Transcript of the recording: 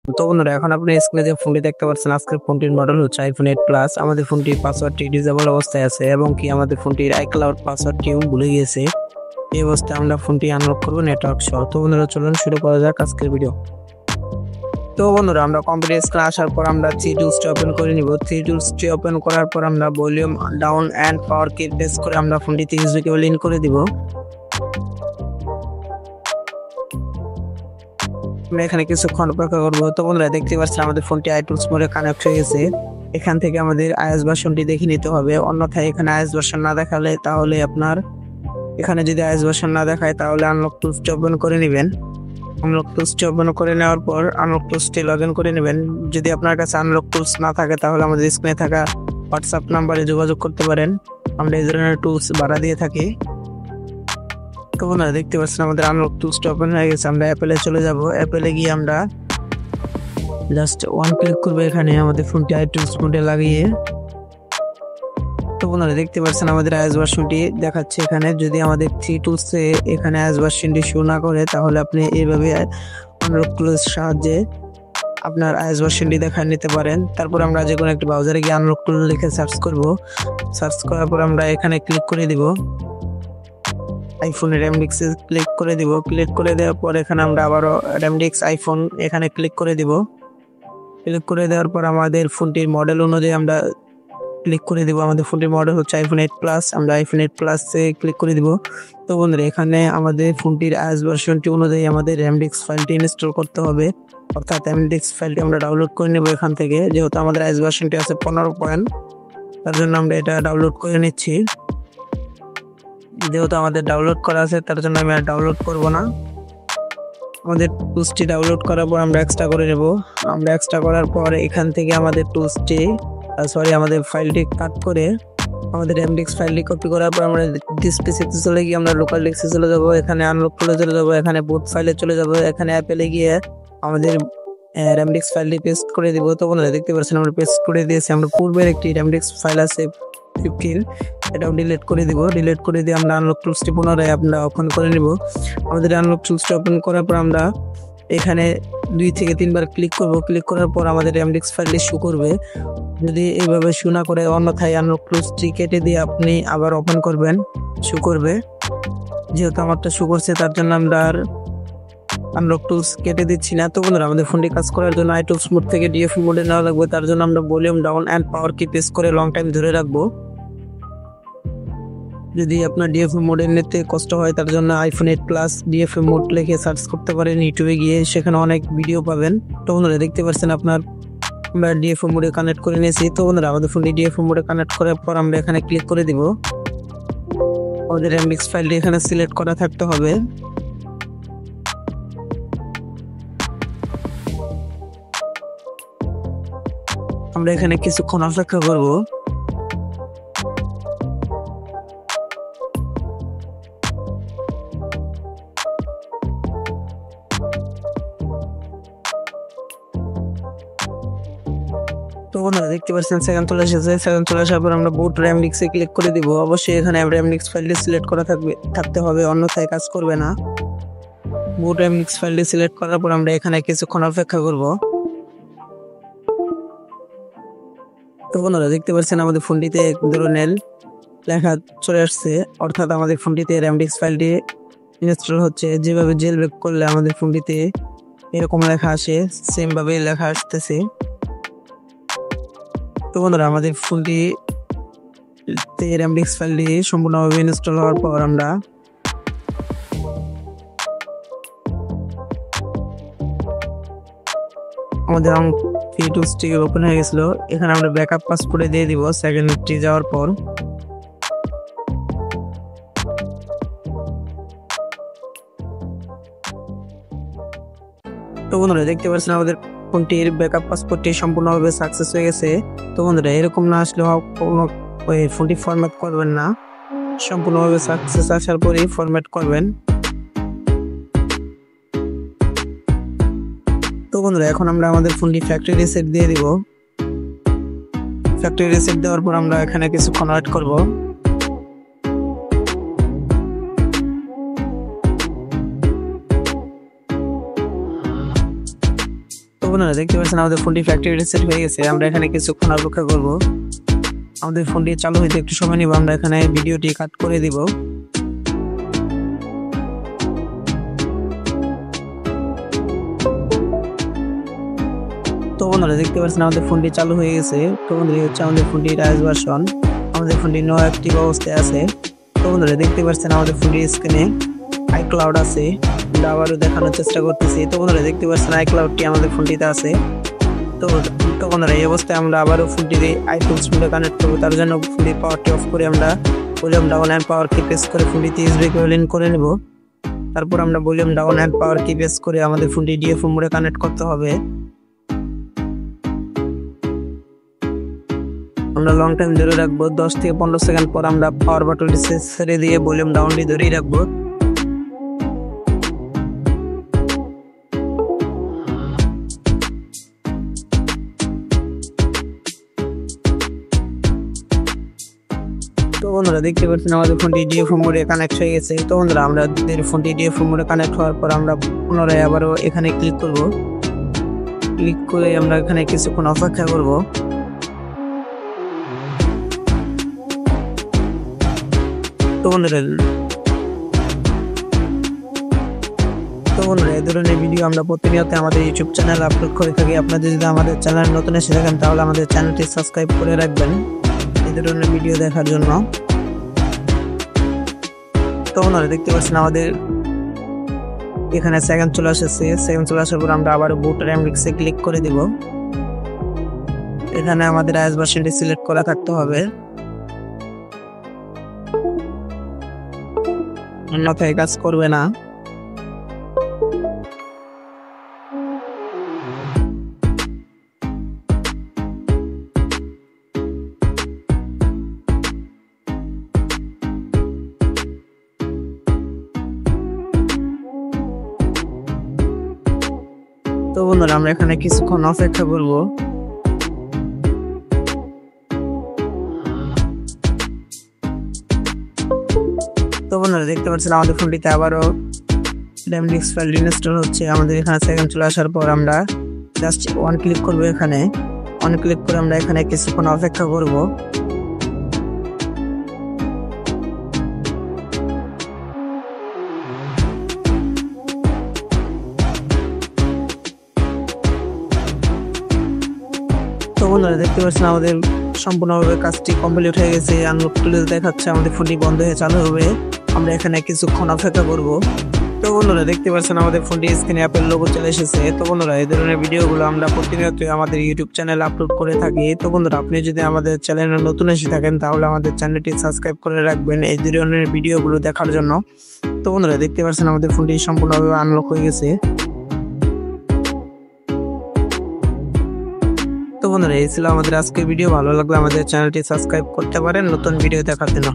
তো বন্ধুরা এখন আপনি স্ক্রিনে যে ফোনটি দেখতে পাচ্ছেন আজকের ফোনটির মডেল হচ্ছে আইফোন 8 প্লাস। আমাদের ফোনটির পাসওয়ার্ডটি ডিসেবল অবস্থায় আছে এবং কি আমাদের ফোনটির আইক্লাউড পাসওয়ার্ডটিও ভুলে গিয়েছে। এই অবস্থায় আমরা ফোনটি আনলক করবো নেটওয়ার্ক সহ। তো বন্ধুরা চলুন শুরু করা যাক আজকের ভিডিও। তো বন্ধুরা আমরা কম্পিউটার স্ক্রিনে আসার পর আমরা থ্রি টুলসটি ওপেন করে নিব। থ্রি টুলসটি ওপেন করার পর আমরা ভলিউম ডাউন অ্যান্ড পাওয়ার কি প্রেস করে আমরা ফোনটিতে ইউএসবি কেবল ইন করে দিব। আমরা এখানে কিছুক্ষণ অপেক্ষা করবো। তো বন্ধুরা দেখতে পাচ্ছেন আমাদের ফোনটি আইটুলস মোডে কানেক্ট হয়ে গেছে। এখান থেকে আমাদের আইওএস ভার্সনটি দেখে নিতে হবে, অন্যথায় এখানে আইওএস ভার্সন না দেখালে তাহলে আপনার এখানে যদি আইওএস ভার্সন না দেখায় তাহলে আনলক টুলসটি ওপেন করে নেবেন। আনলক টুলসটি ওপেন করে নেওয়ার পর আনলক টুলসটি লগ ইন করে নেবেন। যদি আপনার কাছে আনলক টুলস না থাকে তাহলে আমাদের স্ক্রিনে থাকা হোয়াটসঅ্যাপ নাম্বারে যোগাযোগ করতে পারেন, আমরা এই ধরনের টুলস ভাড়া দিয়ে থাকি। তো বন্ধুরা দেখতে পাচ্ছেন আমাদের আনলক টুলসটা ওপেন হয়ে গেছে। আমরা অ্যাপেলে চলে যাব। অ্যাপেলে গিয়ে আমরা জাস্ট ওয়ান ক্লিক করবো এখানে আমাদের ফোনটি আইটুলস মোডে লাগিয়ে। তো বন্ধুরা দেখতে পাচ্ছেন আমাদের আইওএস ভার্সনটি দেখাচ্ছে এখানে। যদি আমাদের থ্রি টুলসে এখানে আইওএস ভার্সনটি শো না করে তাহলে আপনি এইভাবে আনলক টুলসের সাহায্যে আপনার আইওএস ভার্সনটি দেখা নিতে পারেন। তারপর আমরা যে কোনো একটা ব্রাউজারে গিয়ে আনলক টুল লিখে সার্চ করব। সার্চ করার পর আমরা এখানে ক্লিক করে দিব, আইফোনের র্যামডিক্সে ক্লিক করে দিব। ক্লিক করে দেওয়ার পর এখানে আমরা আবারও র্যামডিক্স আইফোন এখানে ক্লিক করে দিব। ক্লিক করে দেওয়ার পর আমাদের ফোনটির মডেল অনুযায়ী আমরা ক্লিক করে দিব। আমাদের ফোনটির মডেল হচ্ছে আইফোন 8 প্লাস, আমরা আইফোন 8 প্লাসে ক্লিক করে দিব। তো বন্ধুরা এখানে আমাদের ফোনটির আইওএস ভার্সনটি অনুযায়ী আমাদের র্যামডিক্স ফাইলটি ইনস্টল করতে হবে, অর্থাৎ র্যামডিক্স ফাইলটি আমরা ডাউনলোড করে নেব এখান থেকে। যেহেতু আমাদের আইওএস ভার্সনটি আছে 15 তার জন্য আমরা এটা ডাউনলোড করে নিচ্ছি। যেহেতু আমাদের ডাউনলোড করা আছে তার জন্য আমি আর ডাউনলোড করব না। আমাদের টুলসটি ডাউনলোড করার পর আমরা এক্সট্রা করে নেব। আমরা এক্সট্রা করার পর এখান থেকে আমাদের টুলসটি আমাদের ফাইলটি কাট করে আমাদের র্যামডিক্স ফাইলটি কপি করার পর আমরা ডিসপিসিতে চলে গিয়ে আমরা লোকাল ডিস্কে চলে যাব। এখানে আনলক টুলে চলে যাব, এখানে বুট ফাইলে চলে যাব, এখানে অ্যাপেলে গিয়ে আমাদের র্যামডিক্স ফাইলটি পেস্ট করে দিব। তো বন্ধুরা দেখতে পাচ্ছেন আমরা পেস্ট করে দিয়েছি। আমরা পূর্বের একটি র্যামডিক্স ফাইল আছে 15, এটাও ডিলিট করে দিব। ডিলিট করে দিয়ে আমরা আনলক টুলসটি পুনরায় আমরা ওপেন করে নিব। আমাদের আনলক টুলসটি ওপেন করার পর আমরা এখানে 2 থেকে 3 বার ক্লিক করব। ক্লিক করার পর আমাদের র্যামডিক্স ফাইলটি শো করবে। যদি এইভাবে শো না করে অন্যথায় আনলক টুলসটি কেটে দিয়ে আপনি আবার ওপেন করবেন, শো করবে। যেহেতু আমারটা শো করছে তার জন্য আমরা আর আনলক টুলস কেটে দিচ্ছি না। তো বন্ধুরা আমাদের ফোনটি কাজ করার জন্য আইটুলস মোড থেকে ডিএফএ মোডে নেওয়া লাগবে। তার জন্য আমরা ভলিউম ডাউন অ্যান্ড পাওয়ার কি প্রেস করে লং টাইম ধরে রাখবো। যদি আপনার ডিএফএ মোডে নিতে কষ্ট হয় তার জন্য আইফোন 8 প্লাস ডিএফএ মোড লিখে সার্চ করতে পারেন ইউটিউবে গিয়ে, সেখানে অনেক ভিডিও পাবেন। তো বন্ধুরা দেখতে পাচ্ছেন আপনার আমরা ডিএফএ মোডে কানেক্ট করে নিয়েছি। তো বন্ধুরা আমাদের ফোনটি ডিএফএ মোডে কানেক্ট করার পর আমরা এখানে ক্লিক করে দিব। আমাদের র্যামডিক্স ফাইলটি এখানে সিলেক্ট করা থাকতে হবে। আমরা এখানে কিছুক্ষণ অপেক্ষা করব। তো বন্ধুরা দেখতে পাচ্ছেন সেকেন্ড চলে এসেছে। সেকেন্ড চলে আসার পর আমরা বুট র্যামডিক্সে ক্লিক করে দিব। অবশ্যই এখানে র্যামডিক্স ফাইলটি সিলেক্ট করা থাকতে হবে, অন্যথায় কাজ করবে না। বুট র্যামডিক্স ফাইলটি সিলেক্ট করার পর আমরা এখানে কিছুক্ষণ অপেক্ষা করব। তো বন্ধুরা দেখতে পাচ্ছেন আমাদের ফোনটিতে এক ধরনের লেখা চলে আসছে, অর্থাৎ আমাদের ফোনটিতে র্যামডিক্স ফাইলটি ইনস্টল হচ্ছে। যেভাবে জেল ব্রেক করলে আমাদের ফোনটিতে এরকম লেখা আসে, সেম ভাবে লেখা আসতেছে। তো বন্ধুরা আমাদের ফোনটিতে র্যামডিক্স ফাইলটি সম্পূর্ণভাবে ইনস্টল হওয়ার পর আমরা আমাদের টুলসটি ওপেন হয়ে গেছিল। এখানে আমরা ব্যাকআপ পাসওয়ার্ডে দিয়ে দিব সেকেন্ডটি যাওয়ার পর। তো বন্ধুরা দেখতে পাচ্ছেন আমাদের ফোনটির ব্যাকআপ পাসওয়ার্ডটি সম্পূর্ণভাবে সাকসেস হয়ে গেছে। তো বন্ধুরা এরকম না আসলে ফোনটি ফরম্যাট করবেন না, সম্পূর্ণভাবে সাকসেস আসার পরেই ফরম্যাট করবেন। তো বন্ধুরা এখন আমরা আমাদের ফোনটি ফ্যাক্টরি রিসেট দিয়ে দিব। ফ্যাক্টরি রিসেট দেওয়ার পর আমরা এখানে কিছুক্ষণ ওয়েট করব। তো তো বন্ধুরা দেখতে পাচ্ছেন আমাদের ফোনটি ফ্যাক্টরি রিসেট হয়ে গেছে। আমরা এখানে কিছুক্ষণ অপেক্ষা করব। আমাদের ফোনটি চালু হইতে একটু সময় নিব। আমরা এখানে ভিডিওটি কাট করে দিব। তো বন্ধুরা দেখতে পাচ্ছেন আমাদের ফোনটি চালু হয়ে গেছে। তো বন্ধুরা হচ্ছে আমাদের ফোনটি রাইজ ভার্সন। আমাদের ফোনটি নো অ্যাক্টিভ অবস্থায় আছে। তো বন্ধুরা দেখতে পাচ্ছেন আমাদের ফোনটির স্ক্রিনে আইক্লাউড আছে। আমরা আবারও দেখানোর চেষ্টা করতেছি। তো বন্ধুরা দেখতে পাচ্ছেন আইক্লাউডটি আমাদের ফোনটিতে আছে। তো বন্ধুরা এই অবস্থায় আমরা আবারও ফোনটিতে আইটুলস মোডে কানেক্ট করবো। তার জন্য ফোনটির পাওয়ারটি অফ করে আমরা ভলিউম ডাউন অ্যান্ড পাওয়ার কি প্রেস করে ফোনটিতে ইউএসবি কেবল ইন করে নেব। তারপর আমরা ভলিউম ডাউন অ্যান্ড পাওয়ার কি প্রেস করে আমাদের ফোনটি ডিএফও মোডে কানেক্ট করতে হবে। আমরা লং টাইম ধরে রাখবো। 10 থেকে 15 সেকেন্ড পর আমরা পাওয়ার বাটনটি ছেড়ে দিয়ে ভলিউম ডাউনটি ধরেই রাখবো। তো বন্ধুরা দেখতে পাচ্ছেন আমাদের ফোনটি ডিএফও মোডে কানেক্ট হয়ে গেছে। তো বন্ধুরা আমাদের ফোনটি ডিএফও মোডে কানেক্ট হওয়ার পর আমরা পুনরায় আবারও এখানে ক্লিক করব। ক্লিক করে আমরা এখানে কিছুক্ষণ অপেক্ষা করব। তো বন্ধুরা এই ধরনের ভিডিও আমরা প্রতিনিয়ত আমাদের ইউটিউব চ্যানেল আপলোড করে থাকি। আপনাদের যদি আমাদের চ্যানেল নতুন এসে থাকেন তাহলে আমাদের চ্যানেলটি সাবস্ক্রাইব করে রাখবেন এই ধরনের ভিডিও দেখার জন্য। তো বন্ধুরা দেখতে পাচ্ছেন আমাদের এখানে সেকেন্ড চলে এসেছে। সেকেন্ড চলে আসার পর আমরা আবার বুট র্যাম রিক্সে ক্লিক করে দিব। এখানে আমাদের আইএস ভার্সনটি সিলেক্ট করা থাকতে হবে, অন্যথায় কাজ করবে না। তো বন্ধুরা আমরা এখানে কিছুক্ষণ অপেক্ষা করব। তো বন্ধুরা দেখতে পাচ্ছেন আমাদের ফোনটিতে আবারও র্যাম ডিস্ক ফাইল ইনস্টল হচ্ছে। আমাদের এখানে সেকেন্ড চলে আসার পর আমরা জাস্ট ওয়ান ক্লিক করব। এখানে ওয়ান ক্লিক করে আমরা এখানে কিছুক্ষণ অপেক্ষা করব। তো বন্ধুরা দেখতে পাচ্ছেন আমাদের সম্পূর্ণভাবে কাজটি কমপ্লিট হয়ে গেছে। আনলক টুলে দেখাচ্ছে আমাদের ফোনটি বন্ধ হয়ে চালু হবে। আমরা এখানে কিছুক্ষণ অপেক্ষা করব। তো বন্ধুরা দেখতে পাচ্ছেন আমাদের ফোনটি স্ক্রিনে অ্যাপেল লোগো চলে এসেছে। তো বন্ধুরা এই ধরনের ভিডিওগুলো আমরা প্রতিনিয়ত আমাদের ইউটিউব চ্যানেলে আপলোড করে থাকি। তো বন্ধুরা আপনি যদি আমাদের চ্যানেলে নতুন এসে থাকেন তাহলে আমাদের চ্যানেলটি সাবস্ক্রাইব করে রাখবেন এই ধরনের ভিডিওগুলো দেখার জন্য। তো বন্ধুরা দেখতে পাচ্ছেন আমাদের ফোনটি সম্পূর্ণভাবে আনলক হয়ে গেছে। তো বন্ধুরা এই ছিল আমাদের আজকের ভিডিও। ভালো লাগলে আমাদের চ্যানেলটি সাবস্ক্রাইব করতে পারেন নতুন ভিডিও দেখার জন্য।